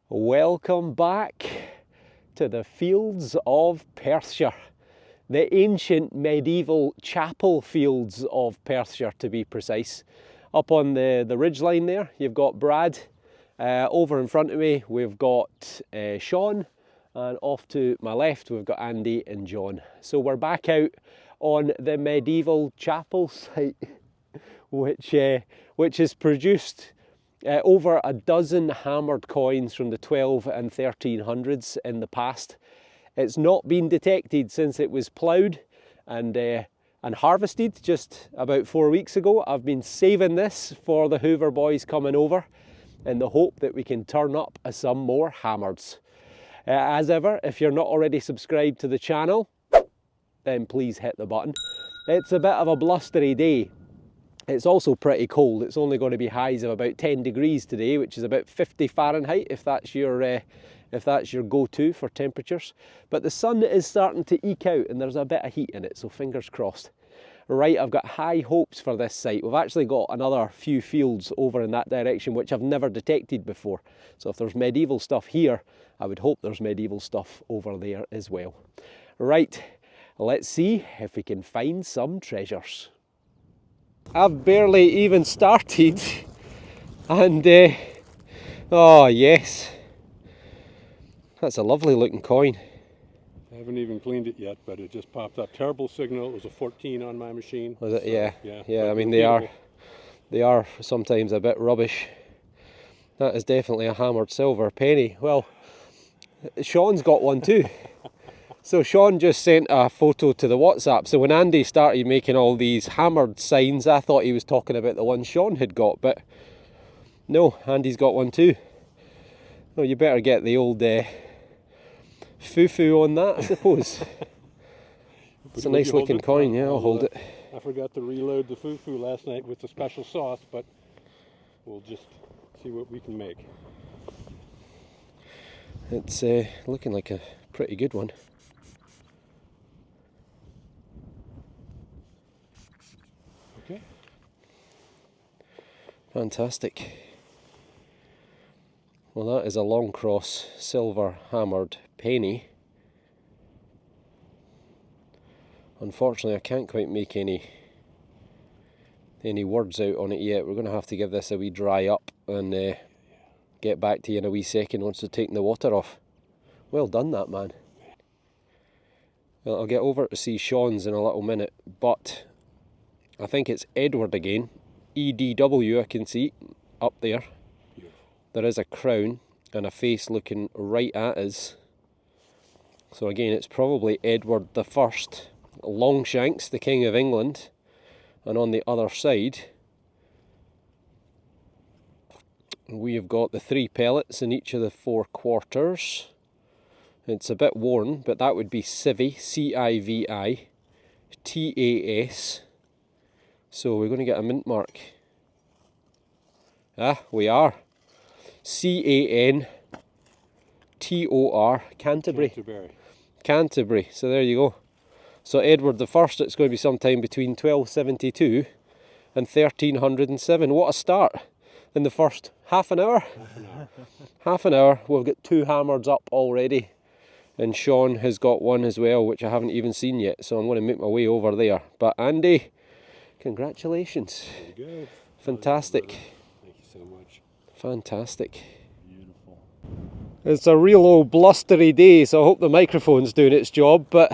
Welcome back to the fields of Perthshire, the ancient medieval chapel fields of Perthshire to be precise. Up on the ridgeline there, you've got Brad. Over in front of me, we've got Sean, and off to my left, we've got Andy and John. So we're back out on the medieval chapel site, which has produced over a dozen hammered coins from the 12 and 1300s in the past. It's not been detected since it was ploughed and harvested just about 4 weeks ago. I've been saving this for the Hoover Boys coming over in the hope that we can turn up some more hammers. As ever, if you're not already subscribed to the channel, then please hit the button. It's a bit of a blustery day. It's also pretty cold. It's only going to be highs of about 10 degrees today, which is about 50 Fahrenheit if that's your go-to for temperatures. But the sun is starting to eke out and there's a bit of heat in it, so fingers crossed. Right, I've got high hopes for this site. We've actually got another few fields over in that direction which I've never detected before. So if there's medieval stuff here, I would hope there's medieval stuff over there as well. Right, let's see if we can find some treasures. I've barely even started and oh yes, that's a lovely looking coin. I haven't even cleaned it yet, but it just popped up. Terrible signal. It was a 14 on my machine. Was it? So, yeah. I mean they are sometimes a bit rubbish. That is definitely a hammered silver penny. Well, Sean's got one too. So Sean just sent a photo to the WhatsApp. So when Andy started making all these hammered signs, I thought he was talking about the one Sean had got, but no, Andy's got one too. Well, you better get the old foo-foo on that, I suppose. It's a nice looking coin, yeah, I'll hold it. I forgot to reload the foo-foo last night with the special sauce, but we'll just see what we can make. It's looking like a pretty good one. Okay. Fantastic. Well, that is a long cross silver hammered penny. Unfortunately, I can't quite make any words out on it yet. We're going to have to give this a wee dry up and get back to you in a wee second once we've taken the water off. Well done, that man. Well, I'll get over to see Sean's in a little minute, but I think it's Edward again. EDW I can see up there. There is a crown and a face looking right at us. So again, it's probably Edward the First, Longshanks, the King of England. And on the other side, we have got the 3 pellets in each of the 4 quarters. It's a bit worn, but that would be Civi, C-I-V-I, T-A-S. So we're going to get a mint mark. Ah, we are. C-A-N-T-O-R, Canterbury. Canterbury, so there you go. So Edward the First, it's going to be sometime between 1272 and 1307. What a start in the first half an hour. Half an hour, we've got 2 hammers up already. And Sean has got one as well, which I haven't even seen yet. So I'm going to make my way over there. But Andy, congratulations. There you go. Fantastic. Thank you so much. Fantastic. Beautiful. It's a real old blustery day, so I hope the microphone's doing its job. But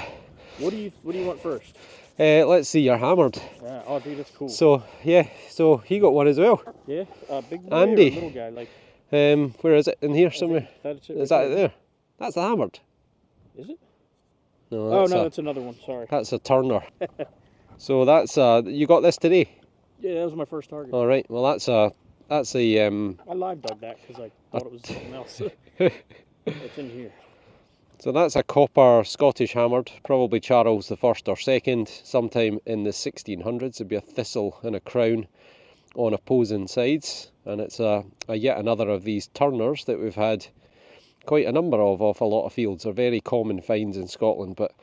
what do you want first? Let's see, you're hammered. Yeah. Oh, dude, that's cool. So yeah, so he got one as well. Yeah, big boy Andy. or little guy, like. Where is it? In here somewhere? Is that it there? That's the hammered. Is it? No. Oh no, that's another one. Sorry. That's a turner. So that's you got this today? Yeah, that was my first target. All right. Well, that's a. I live dug that because I thought it was something else. It's in here. So that's a copper Scottish hammered, probably Charles the First or Second, sometime in the 1600s. It'd be a thistle and a crown on opposing sides, and it's a yet another of these turners that we've had quite a number of off a lot of fields. They're very common finds in Scotland, but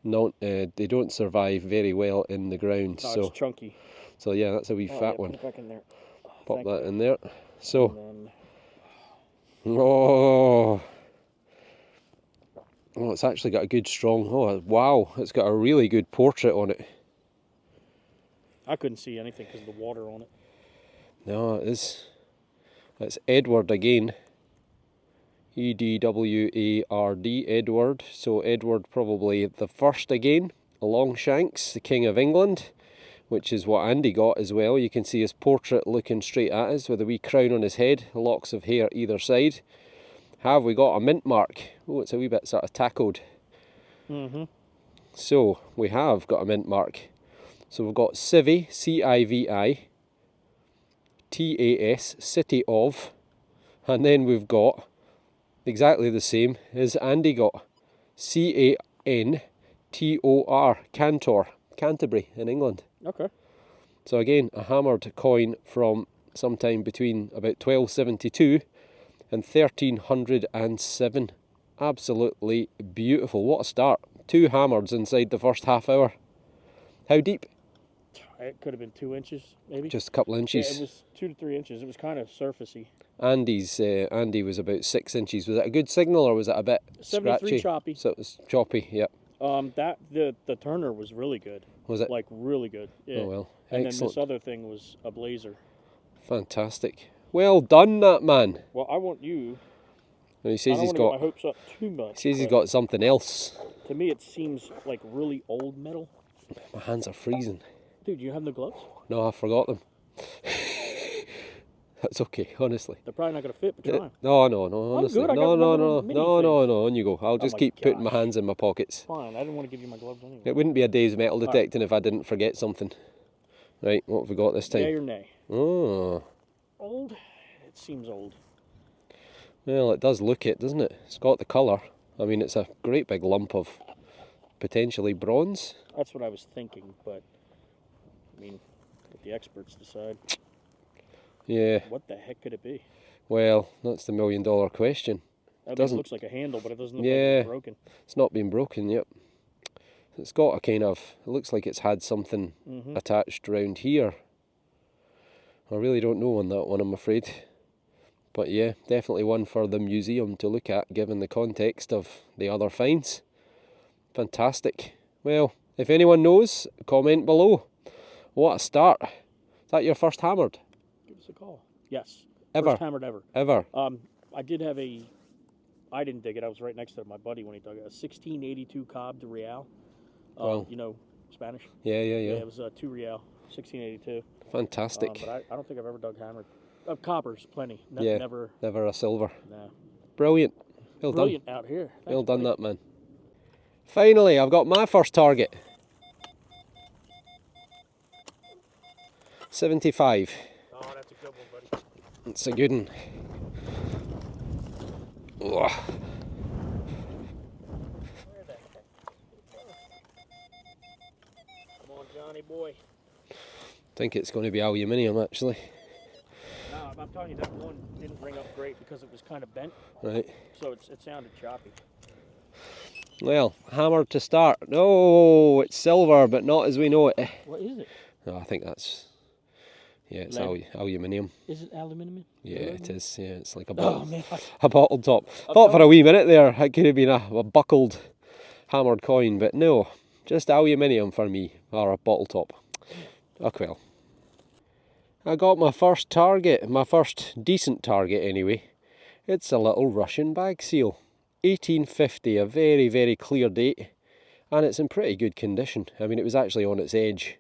they don't survive very well in the ground. No, so it's chunky. So yeah, that's a wee fat one. Put it back in there. Pop that in there. So Oh, oh, it's actually got a good strong, oh wow, it's got a really good portrait on it. I couldn't see anything because of the water on it. No, it is. It's Edward again. Edward, Edward. So Edward probably the first again. Longshanks, the King of England, which is what Andy got as well. You can see his portrait looking straight at us with a wee crown on his head, locks of hair either side. Have we got a mint mark? Oh, it's a wee bit sort of tackled. So we have got a mint mark. So we've got Civi, C-I-V-I, T-A-S, City of, and then we've got exactly the same as Andy got, C-A-N-T-O-R, Cantor, Canterbury in England. Okay. So again, a hammered coin from sometime between about 1272 and 1307. Absolutely beautiful. What a start. 2 hammers inside the first half hour. How deep? It could have been 2 inches, maybe. Just a couple of inches. Yeah, it was 2 to 3 inches. It was kind of surfacey. Andy was about 6 inches. Was that a good signal or was it a bit 73 scratchy? choppy. So it was choppy, yep. The turner was really good. Was it? Like really good. Yeah. Oh well, and excellent. then this other thing was a blazer. Fantastic. Well done, that man. Well, I want you. And he says I don't he's want to got. get my hopes up too much. He says he's but got something else. To me, it seems like really old metal. My hands are freezing. Dude, you have no gloves? No, I forgot them. That's okay, honestly. They're probably not going to fit, but try. No, honestly. good, I got No, one of no, those mini no, on you go. I'll just my keep putting my gosh. hands in my pockets. Fine, I didn't want to give you my gloves anyway. It wouldn't be a day's metal detecting if I didn't forget something. Right, what have we got this time? Yay or nay? Oh, Old? It seems old. well, it does look it, doesn't it? It's got the colour. I mean, it's a great big lump of potentially bronze. That's what I was thinking, but I mean, let the experts decide. Yeah, What the heck could it be? well, that's the $1 million question. That Doesn't- looks like a handle, but it doesn't look Yeah. like it's broken. It's not been broken, yep. It's got a kind of, it looks like it's had something attached around here. I really don't know on that one, I'm afraid. But yeah, definitely one for the museum to look at, given the context of the other finds. Fantastic. Well, if anyone knows, comment below. What a start. Is that your first hammered? Give us a call. Yes. Ever? First hammered ever. Ever? I did have I didn't dig it. I was right next to my buddy when he dug it. A 1682 Cobb de Real. Wow. You know Spanish? Yeah. It was 2 Real, 1682. Fantastic. But I don't think I've ever dug hammered. Coppers, plenty. Yeah. Never. Never a silver. Nah. Brilliant. Well done. Brilliant out here. Thanks, Well done, buddy. that man. Finally, I've got my first target. 75. Oh, that's a good one, buddy. It's a good one. Ugh. Where the heck? Come on, Johnny boy. I think it's going to be aluminium actually. No, I'm telling you, that one didn't ring up great because it was kind of bent, Right. so it sounded choppy. Well, hammer to start. No, it's silver, but not as we know it. What is it? No, I think that's, yeah, it's Lead. aluminium. Is it aluminum? Yeah, it is. Yeah, it's like a Oh, bottle, man. a bottle top. Thought for a wee minute there it could have been a buckled hammered coin, but no, just aluminium for me, or a bottle top. Oh well. I got my first target, my first decent target anyway. It's a little Russian bag seal. 1850, a very, very clear date, and it's in pretty good condition. I mean, it was actually on its edge,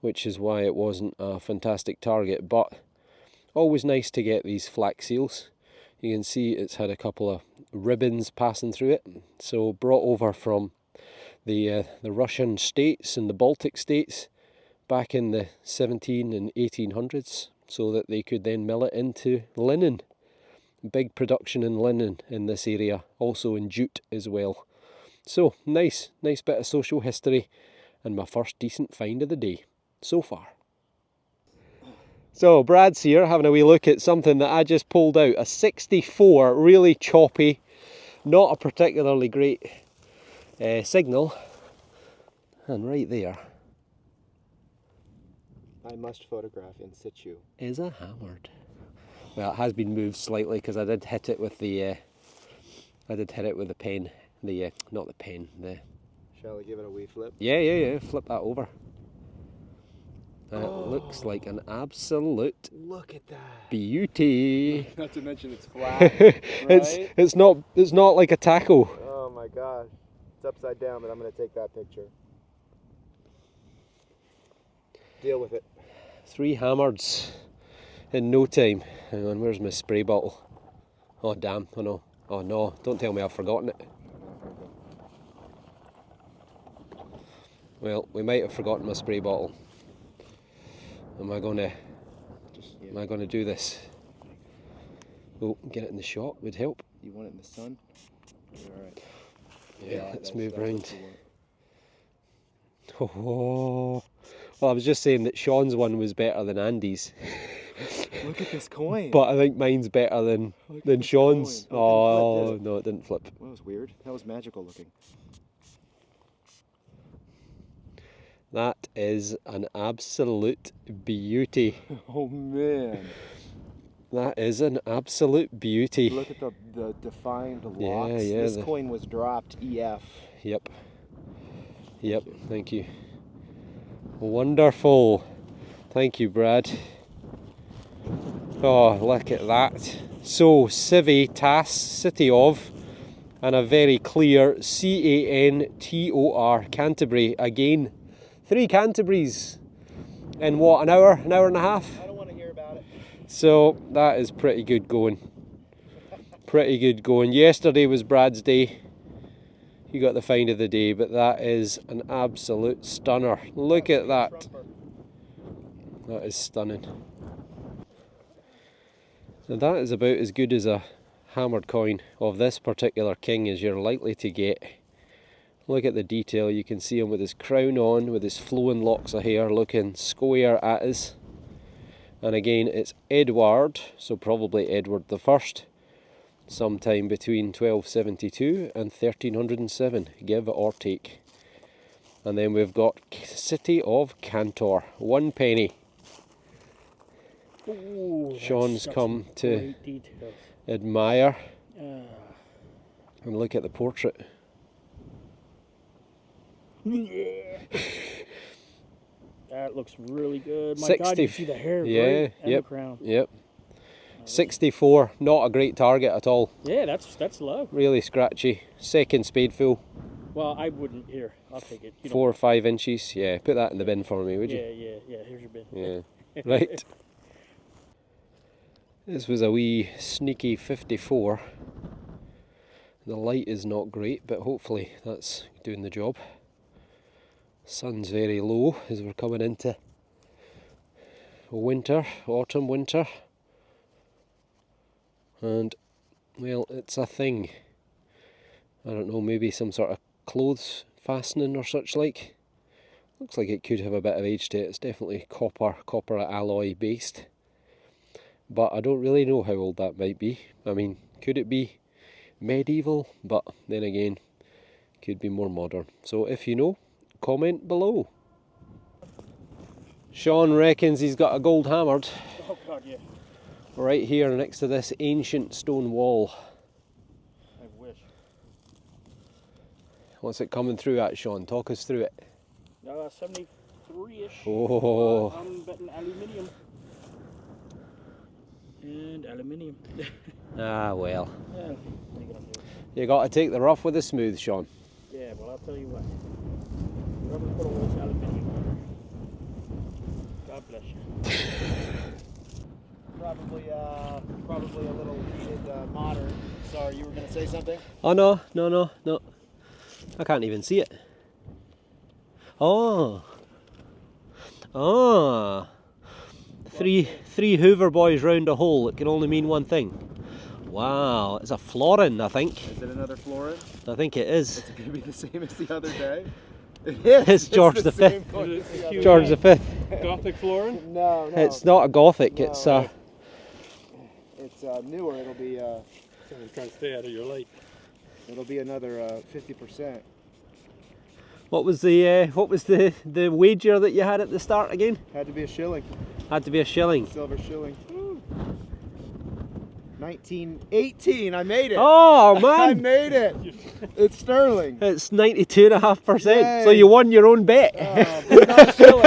which is why it wasn't a fantastic target, but always nice to get these flak seals. You can see it's had a couple of ribbons passing through it, so brought over from the Russian states and the Baltic states back in the 17 and 1800s, so that they could then mill it into linen. Big production in linen in this area, also in jute as well. So nice bit of social history, and my first decent find of the day so far. So Brad's here having a wee look at something that I just pulled out, a 64, really choppy, not a particularly great signal, and right there I must photograph in situ. is a hammered. Well, it has been moved slightly because I did hit it with the pen. The not the pen. The Shall we give it a wee flip? yeah. Flip that over. And it looks like an absolute Look at that. beauty. Not to mention it's flat. Right? It's not like a taco. Oh my gosh. It's upside down, but I'm gonna take that picture. Deal with it. 3 hammereds in no time. Hang on, where's my spray bottle? Oh damn, oh no. Oh no, don't tell me I've forgotten it. Well, we might have forgotten my spray bottle. Am I gonna do this? Oh, get it in the shot would help. You want it in the sun? Alright. Yeah, let's move round. Oh, well, I was just saying that Sean's one was better than Andy's. Look at this coin. But I think mine's better than Sean's. Oh, no, it didn't flip. Well, that was weird. That was magical looking. That is an absolute beauty. Oh man. That is an absolute beauty. Look at the defined locks. Yeah, This coin was dropped EF. Yep. Thank you. Wonderful. Thank you, Brad. Oh, look at that. So, Civvy, TAS, City of, and a very clear CANTOR, Canterbury. Again, 3 Canterburys in what, an hour and a half? I don't want to hear about it. So, that is pretty good going. Pretty good going. Yesterday was Brad's day. He got the find of the day, but that is an absolute stunner. Look at that. That is stunning. And that is about as good as a hammered coin of this particular king as you're likely to get. Look at the detail. You can see him with his crown on, with his flowing locks of hair, looking square at us. And again, it's Edward, so probably Edward the First, sometime between 1272 and 1307, give or take. And then we've got City of Cantor, 1 penny. Ooh, Sean's come to admire and look at the portrait. That looks really good. My 60, God, you see the hair, yeah, right? And yep, the crown. Yep. 64, not a great target at all. Yeah, that's low. Really scratchy. Second spade full. Well, I wouldn't. Here, I'll take it. 4 or 5 inches. Yeah, put that in the bin for me, would you? Yeah. Here's your bin. Yeah. Right. This was a wee sneaky 54. The light is not great, but hopefully that's doing the job. Sun's very low as we're coming into winter, autumn, winter. And, well, it's a thing. I don't know, maybe some sort of clothes fastening or such like. Looks like it could have a bit of age to it. It's definitely copper alloy based. But I don't really know how old that might be. I mean, could it be medieval? But then again, could be more modern. So if you know, comment below. Sean reckons he's got a gold hammered. Oh God, yeah. Right here next to this ancient stone wall. I wish. What's it coming through at, Sean? Talk us through it. 73-ish. Oh. I'm betting aluminium. And aluminium. Ah, well. Yeah, what are you gonna do? You got to take the rough with the smooth, Sean. Yeah, well, I'll tell you what. Whoever put all this aluminium on there, God bless you. Probably a little heated modern. Sorry, you were going to say something? Oh, no. I can't even see it. Oh. Three Hoover Boys round a hole. It can only mean one thing. Wow, it's a florin, I think. Is it another florin? I think it is. Is it going to be the same as the other day? It is. It's George the V. same coin as the other George day. V. Gothic florin? No. It's not a Gothic, No. it's It's newer. It'll be Someone's trying to stay out of your light. it'll be another 50%. what was the wager that you had at the start again? Had to be a shilling. Had to be a shilling. Silver shilling. 1918. I made it. Oh I man, made it. It's sterling. it's 92.5%. So Yay. you won your own bet. But it's not a shilling.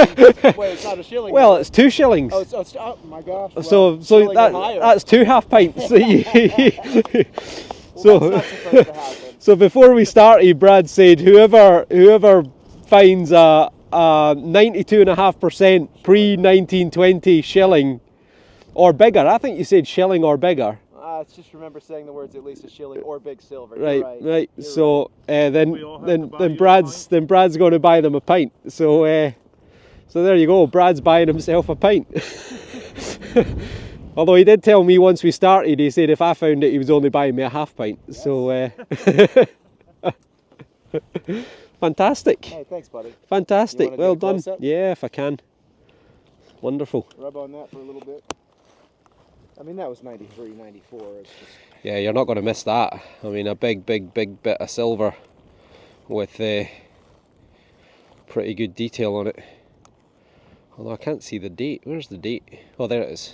Wait, it's not a shilling. Well, is it's 2 shillings. it? Oh my gosh. Well, so shilling or higher. that's 2 half pints. So, Well, that's not supposed to happen. so before we started, Brad said whoever finds a 92.5% pre-1920 shilling or bigger. I think you said shilling or bigger. Just remember saying the words at least a shilling or big silver. Right, You're right. You're So then We all have to buy you a Brad's going to buy them a pint. So so there you go. Brad's buying himself a pint. Although he did tell me once we started, he said if I found it, he was only buying me a half pint. Yes. So fantastic. Hey, thanks, buddy. Fantastic. You wanna do Well a done. close-up? Yeah, if I can. Wonderful. Rub on that for a little bit. I mean, that was 93, 94. It's just... Yeah, you're not going to miss that. I mean, a big bit of silver with pretty good detail on it. Although I can't see the date. Where's the date? Oh, there it is.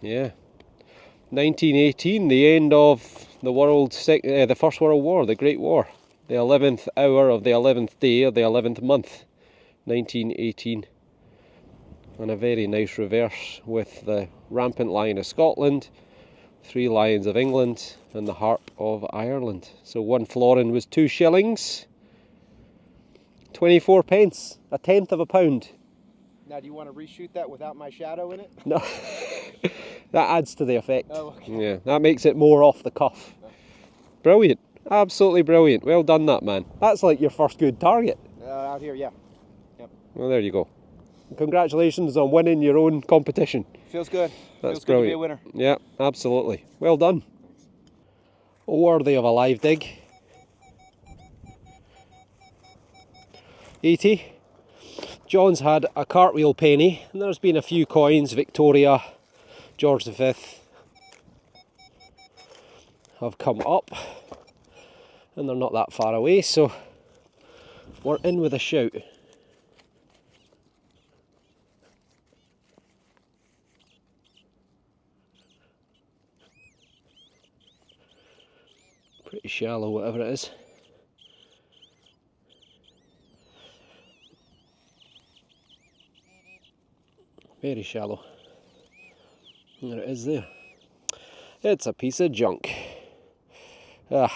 Yeah. 1918, the end of the First World War, the Great War. The 11th hour of the 11th day of the 11th month, 1918. And a very nice reverse with the rampant lion of Scotland, 3 lions of England, and the harp of Ireland. So 1 florin was 2 shillings, 24 pence, a tenth of a pound. Now, do you want to reshoot that without my shadow in it? No, that adds to the effect. Oh, okay. Yeah, that makes it more off the cuff. Brilliant, absolutely brilliant. Well done, that man. That's like your first good target. Out here, yeah. Yep. Well, there you go. Congratulations on winning your own competition. Feels good. That's Feels good to be a brilliant. winner. Yeah, absolutely. Well done. Worthy of a live dig. 80. John's had a cartwheel penny, and there's been a few coins, Victoria, George V, have come up, and they're not that far away, so we're in with a shout. Pretty shallow, whatever it is. Very shallow. There it is there. It's a piece of junk. Oh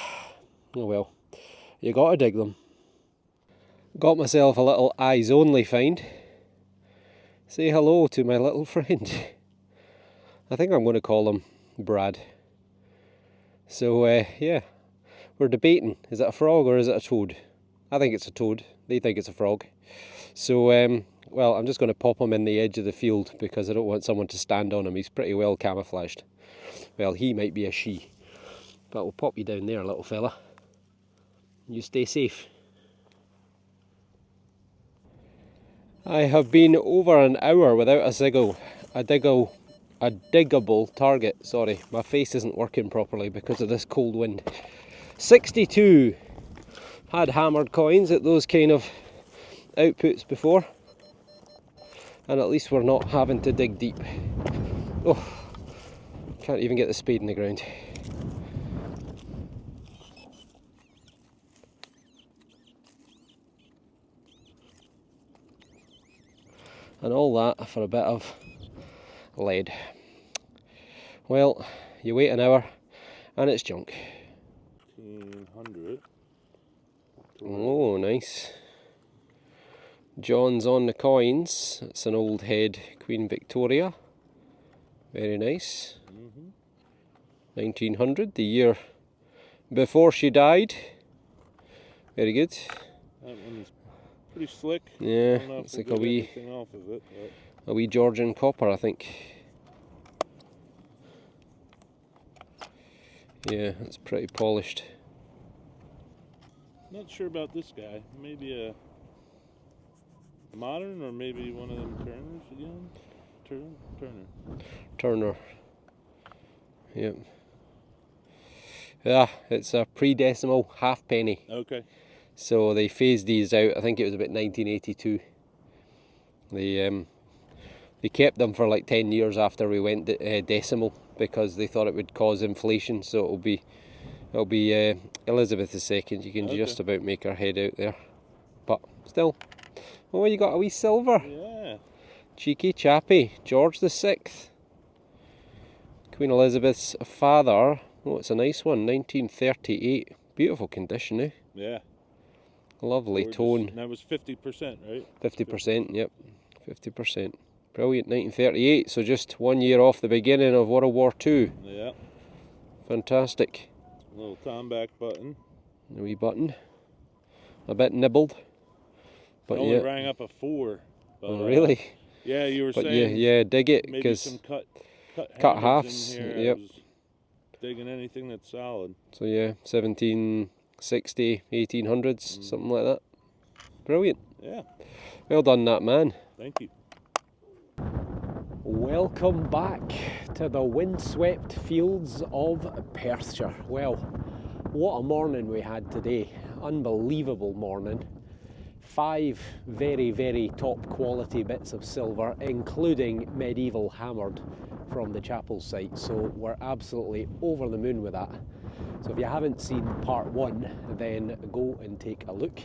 well, you gotta dig them. Got myself a little eyes only find. Say hello to my little friend. I think I'm going to call him Brad. So yeah, we're debating, is it a frog or is it a toad? I think it's a toad, they think it's a frog. So well, I'm just going to pop him in the edge of the field because I don't want someone to stand on him. He's pretty well camouflaged. Well, he might be a she. But we'll pop you down there, little fella. You stay safe. I have been over an hour without a diggable target. Sorry, my face isn't working properly because of this cold wind. 62 had hammered coins at those kind of outputs before. And at least we're not having to dig deep. Oh, can't even get the spade in the ground. And all that for a bit of lead. Well, you wait an hour and it's junk. 1500. Oh, nice. John's on the coins. It's an old head Queen Victoria. Very nice. 1900, the year before she died. Very good. That one is pretty slick. Yeah, I don't know if it's we'll like a get wee, anything off of it, but... a wee Georgian copper, I think. Yeah, it's pretty polished. Not sure about this guy. Maybe a modern or maybe one of them Turners again? Turner. Yep. Yeah, it's a pre-decimal halfpenny. Okay. So they phased these out, I think it was about 1982. They kept them for like 10 years after we went decimal because they thought it would cause inflation, so it'll be Elizabeth II. You can just about make her head out there, but still. Oh, you got a wee silver. Yeah. Cheeky chappy, George VI. Queen Elizabeth's father. Oh, it's a nice one, 1938. Beautiful condition, eh? Yeah. Lovely tone. And that was 50%, right? 50%, yep. 50%. Brilliant, 1938, so just 1 year off the beginning of World War II. Yeah. Fantastic. Little Tomback button. A wee button. A bit nibbled. But It only yeah. rang up a 4. But, Oh, really? Yeah, you were But saying. yeah, dig it, maybe because some cut halves. in here. Yep. I was digging anything that's solid. So yeah, 1760, 1800s, something like that. Brilliant. Yeah. Well done, that man. Thank you. Welcome back to the windswept fields of Perthshire. Well, what a morning we had today. Unbelievable morning. 5 very, very top quality bits of silver, including medieval hammered from the chapel site. So we're absolutely over the moon with that. So if you haven't seen part 1, then go and take a look.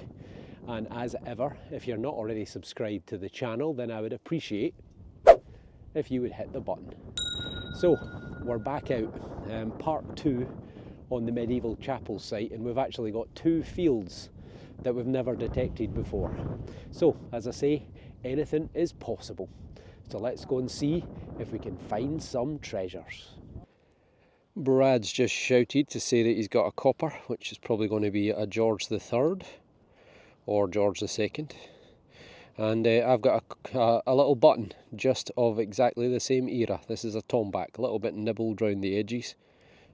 And as ever, if you're not already subscribed to the channel, then I would appreciate if you would hit the button. So we're back out, part 2 on the medieval chapel site, and we've actually got 2 fields that we've never detected before. So as I say, anything is possible. So let's go and see if we can find some treasures. Brad's just shouted to say that he's got a copper, which is probably going to be a George III or George II. And I've got a little button just of exactly the same era. This is a tomback, a little bit nibbled round the edges,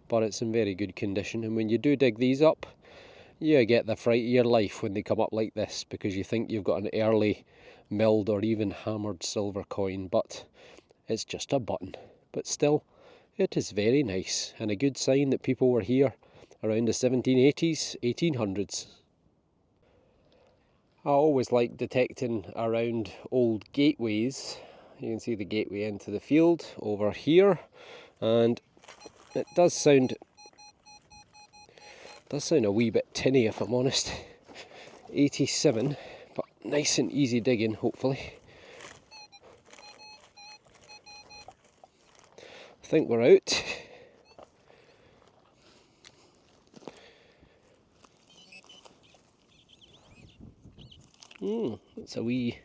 but it's in very good condition. And when you do dig these up, you get the fright of your life when they come up like this, because you think you've got an early milled or even hammered silver coin, but it's just a button. But still, it is very nice, and a good sign that people were here around the 1780s, 1800s. I always like detecting around old gateways. You can see the gateway into the field over here, and it does sound a wee bit tinny, if I'm honest. 87, but nice and easy digging, hopefully. I think we're out. It's a wee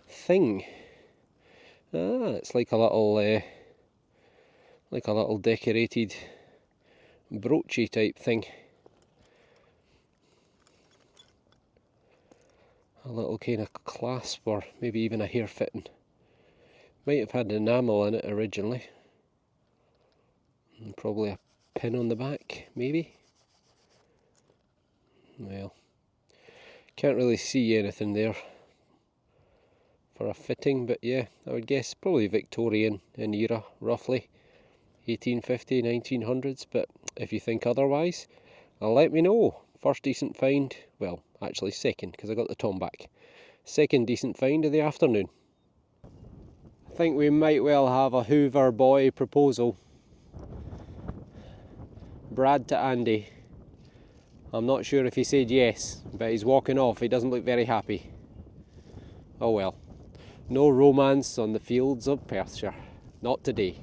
thing. It's like a little decorated broochy type thing. A little kind of clasp, or maybe even a hair fitting. Might have had enamel in it originally. And probably a pin on the back, maybe. Well, can't really see anything there for a fitting, but yeah, I would guess probably Victorian in era, roughly 1850, 1900s. But if you think otherwise, let me know. First decent find, well, actually second, because I got the tomback. Second decent find of the afternoon. I think we might well have a Hoover boy proposal. Brad to Andy. I'm not sure if he said yes, but he's walking off. He doesn't look very happy. Oh well. No romance on the fields of Perthshire. Not today.